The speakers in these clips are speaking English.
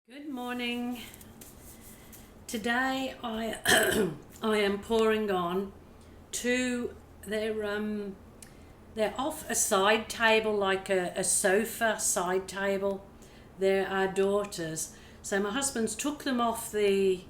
Good morning. Today I I am pouring on two. They're off a side table, like a sofa side table. They're our daughters. So my husband's took them off the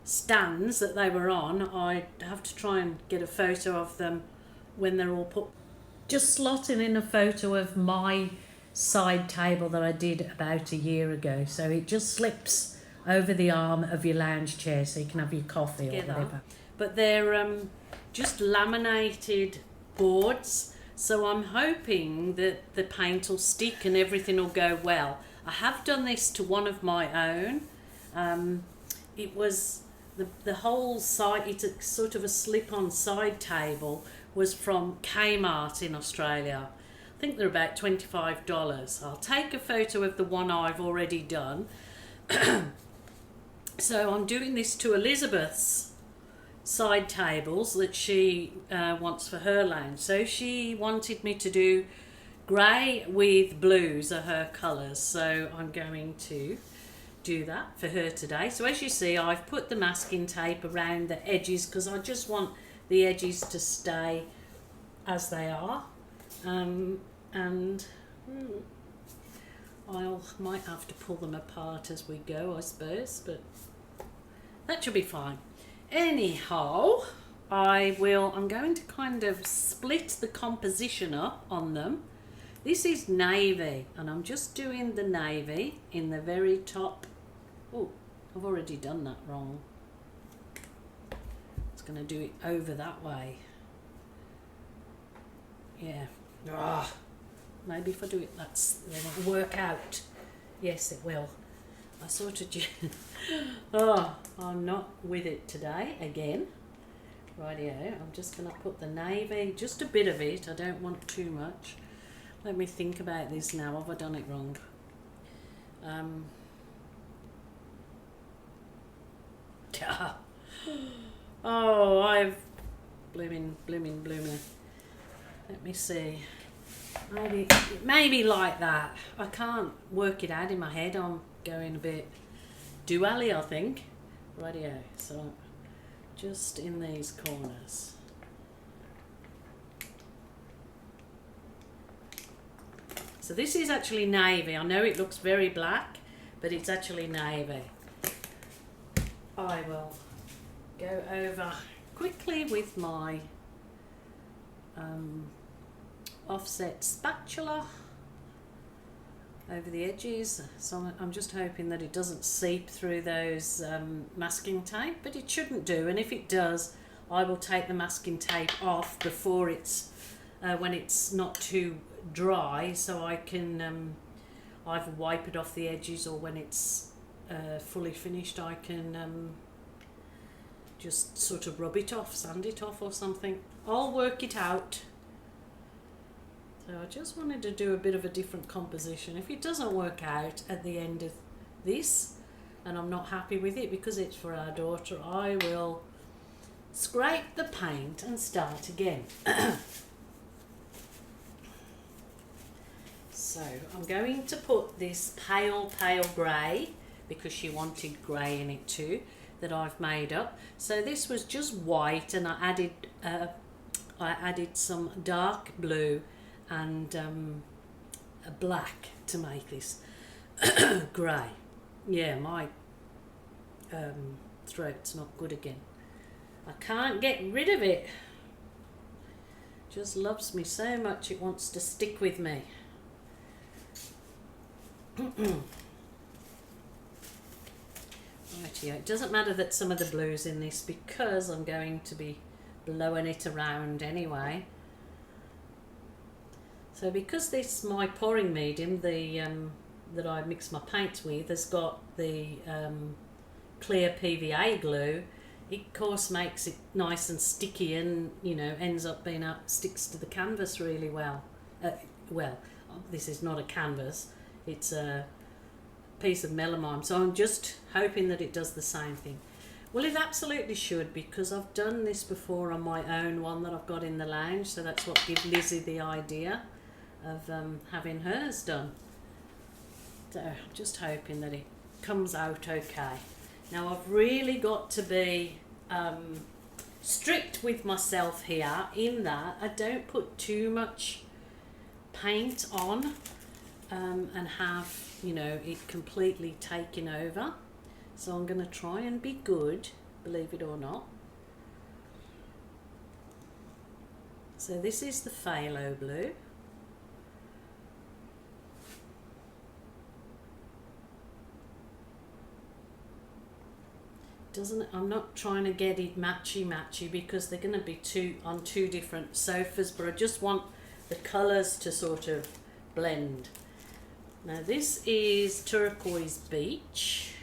stands that they were on. I have to try and get a photo of them when they're all put. Just slotting in a photo of my side table that I did about a year ago. So it just slips over the arm of your lounge chair so you can have your coffee or whatever. But they're just laminated boards. So I'm hoping that the paint will stick and everything will go well. I have done this to one of my own. It was the whole side, it's a sort of a slip-on side table, was from Kmart in Australia. I think they're about $25. I'll take a photo of the one I've already done. So I'm doing this to Elizabeth's side tables that she wants for her lounge. So she wanted me to do grey with blues are her colours. So I'm going to do that for her today. So as you see, I've put the masking tape around the edges because I just want the edges to stay as they are. And might have to pull them apart as we go, I suppose, but that should be fine. Anyhow, I'm going to kind of split the composition up on them. This is navy, and I'm just doing the navy in the very top. Oh, I've already done that wrong. It's going to do it over that way. Yeah. Maybe if I do it, then it'll work out. Yes, it will. I sort of I'm not with it today again. Rightio, I'm just going to put the navy, just a bit of it. I don't want too much. Let me think about this now. Have I done it wrong? I've blooming. Let me see. Maybe like that. I can't work it out in my head. I'm going a bit dually, I think. Rightio. So just in these corners. So this is actually navy. I know it looks very black, but it's actually navy. I will go over quickly with my offset spatula over the edges. So I'm just hoping that it doesn't seep through those masking tape, but it shouldn't do. And if it does, I will take the masking tape off before it's when it's not too dry, so I can either wipe it off the edges, or when it's fully finished I can just sort of rub it off, sand it off or something. I'll work it out. So I just wanted to do a bit of a different composition. If it doesn't work out at the end of this and I'm not happy with it because it's for our daughter, I will scrape the paint and start again. So I'm going to put this pale grey, because she wanted grey in it too, that I've made up. So this was just white, and I added some dark blue and a black to make this grey. Yeah, my throat's not good again. I can't get rid of it. Just loves me so much it wants to stick with me. Rightio. It doesn't matter that some of the blue's in this because I'm going to be blowing it around anyway. So because this, my pouring medium, that I mix my paints with, has got the clear PVA glue, it of course makes it nice and sticky, and ends up being sticks to the canvas really well. Well, this is not a canvas, it's a piece of melamine, so I'm just hoping that it does the same thing. Well, it absolutely should, because I've done this before on my own one that I've got in the lounge, so that's what gave Lizzie the idea of having hers done. So I'm just hoping that it comes out okay. Now I've really got to be strict with myself here in that I don't put too much paint on and have, you know, it completely taken over. So I'm going to try and be good, believe it or not. So this is the phthalo blue. I'm not trying to get it matchy because they're going to be on two different sofas, but I just want the colours to sort of blend. Now this is Turquoise Beach.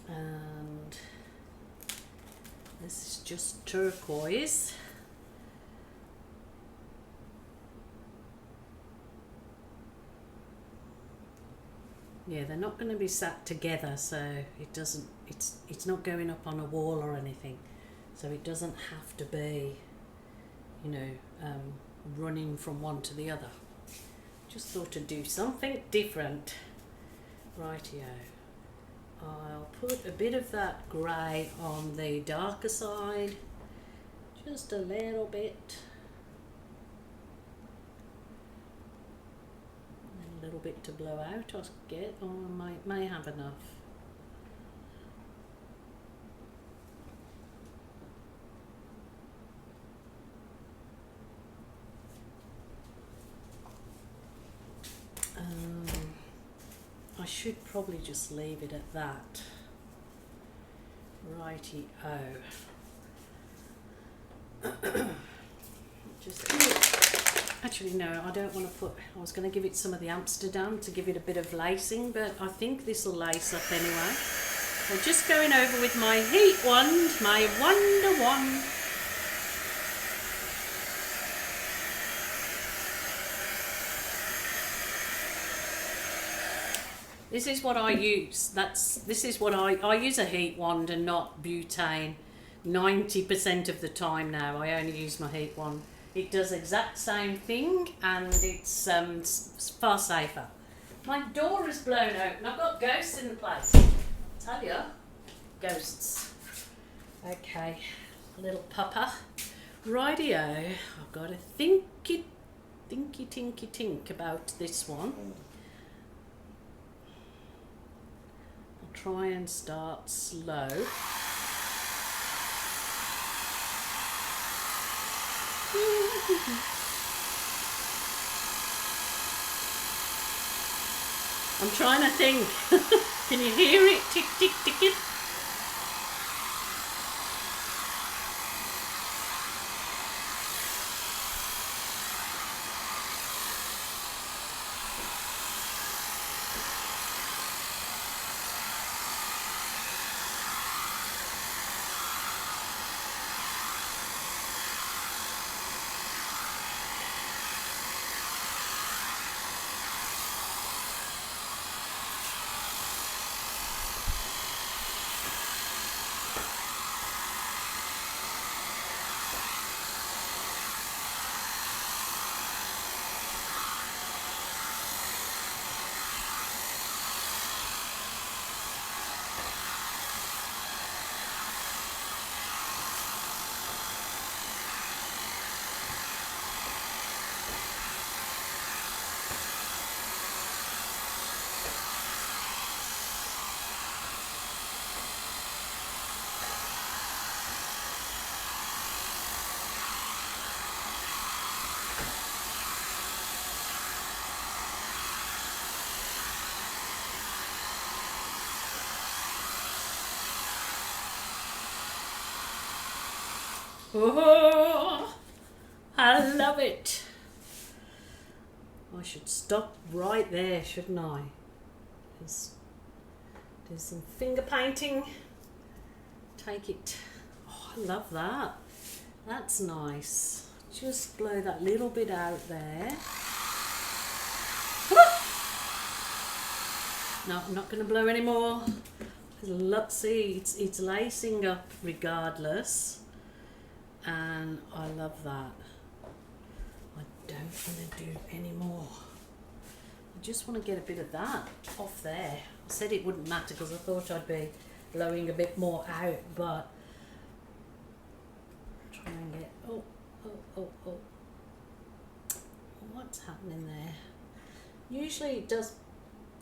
And this is just turquoise. Yeah, they're not going to be sat together, so it's not going up on a wall or anything, so it doesn't have to be, you know, running from one to the other. Just thought to do something different. Rightio. I'll put a bit of that grey on the darker side, just a little bit, and a little bit to blow out. I'll get, or I may have enough. I should probably just leave it at that. Righty-o. Actually no, I don't want to put, I was going to give it some of the Amsterdam to give it a bit of lacing, but I think this will lace up anyway. I'm just going over with my heat wand, my Wonder Wand. This is what I use. This is what I use a heat wand and not butane. 90% of the time now I only use my heat wand. It does exact same thing and it's far safer. My door is blown open. I've got ghosts in the place. Tell ya, ghosts. Okay, little pupper. Rightio. I've got to tinky tink about this one. Try and start slow. I'm trying to think. Can you hear it? Tick, tick, tick. Oh, I love it. I should stop right there, shouldn't I? Just do some finger painting. Take it. Oh, I love that. That's nice. Just blow that little bit out there. No, I'm not going to blow anymore. Let's see, it's lacing up regardless, and I love that. I don't want to do any more. I just want to get a bit of that off there. I said it wouldn't matter because I thought I'd be blowing a bit more out, but try and get, oh, what's happening there? Usually it does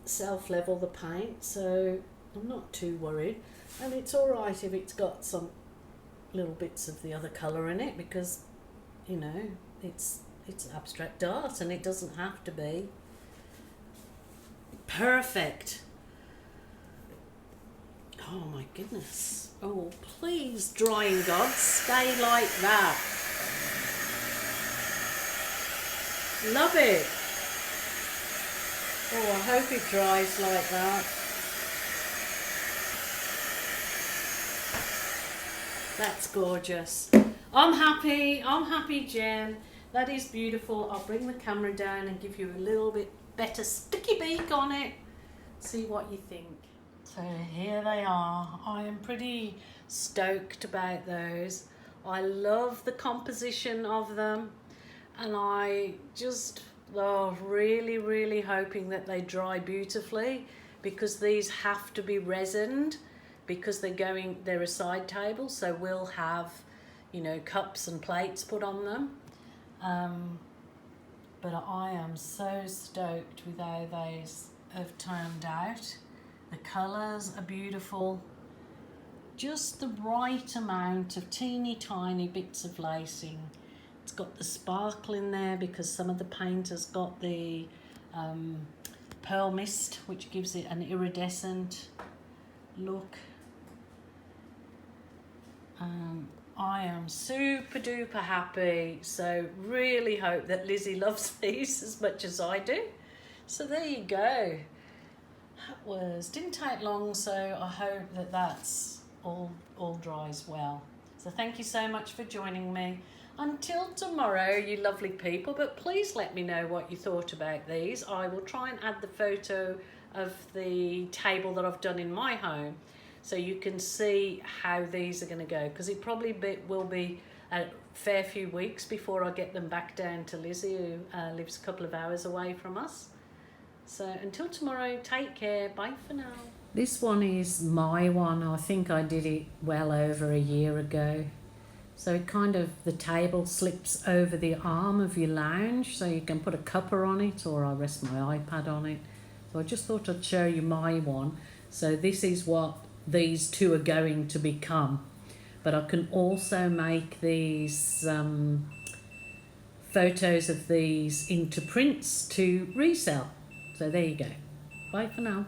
self-level the paint, so I'm not too worried, and it's alright if it's got some little bits of the other colour in it, because you know it's abstract art and it doesn't have to be perfect. Oh my goodness. Oh please, drying gods, stay like that. Love it. Oh, I hope it dries like that. That's gorgeous. I'm happy, Jen. That is beautiful. I'll bring the camera down and give you a little bit better sticky beak on it. See what you think. So here they are. I am pretty stoked about those. I love the composition of them, and I just really hoping that they dry beautifully, because these have to be resined, because they're a side table, so we'll have, you know, cups and plates put on them. But I am so stoked with how those have turned out. The colours are beautiful. Just the right amount of teeny tiny bits of lacing. It's got the sparkle in there because some of the paint has got the pearl mist, which gives it an iridescent look. I am super duper happy, so really hope that Lizzie loves these as much as I do. So there you go. Didn't take long, so I hope that that's all dries well. So thank you so much for joining me. Until tomorrow, you lovely people, but please let me know what you thought about these. I will try and add the photo of the table that I've done in my home, so you can see how these are going to go, because it probably will be a fair few weeks before I get them back down to Lizzie, who lives a couple of hours away from us. So until tomorrow, take care. Bye for now. This one is my one. I think I did it well over a year ago. So it the table slips over the arm of your lounge, so you can put a cuppa on it, or I'll rest my iPad on it. So I just thought I'd show you my one. So this is what these two are going to become. But I can also make these photos of these into prints to resell. So there you go. Bye for now.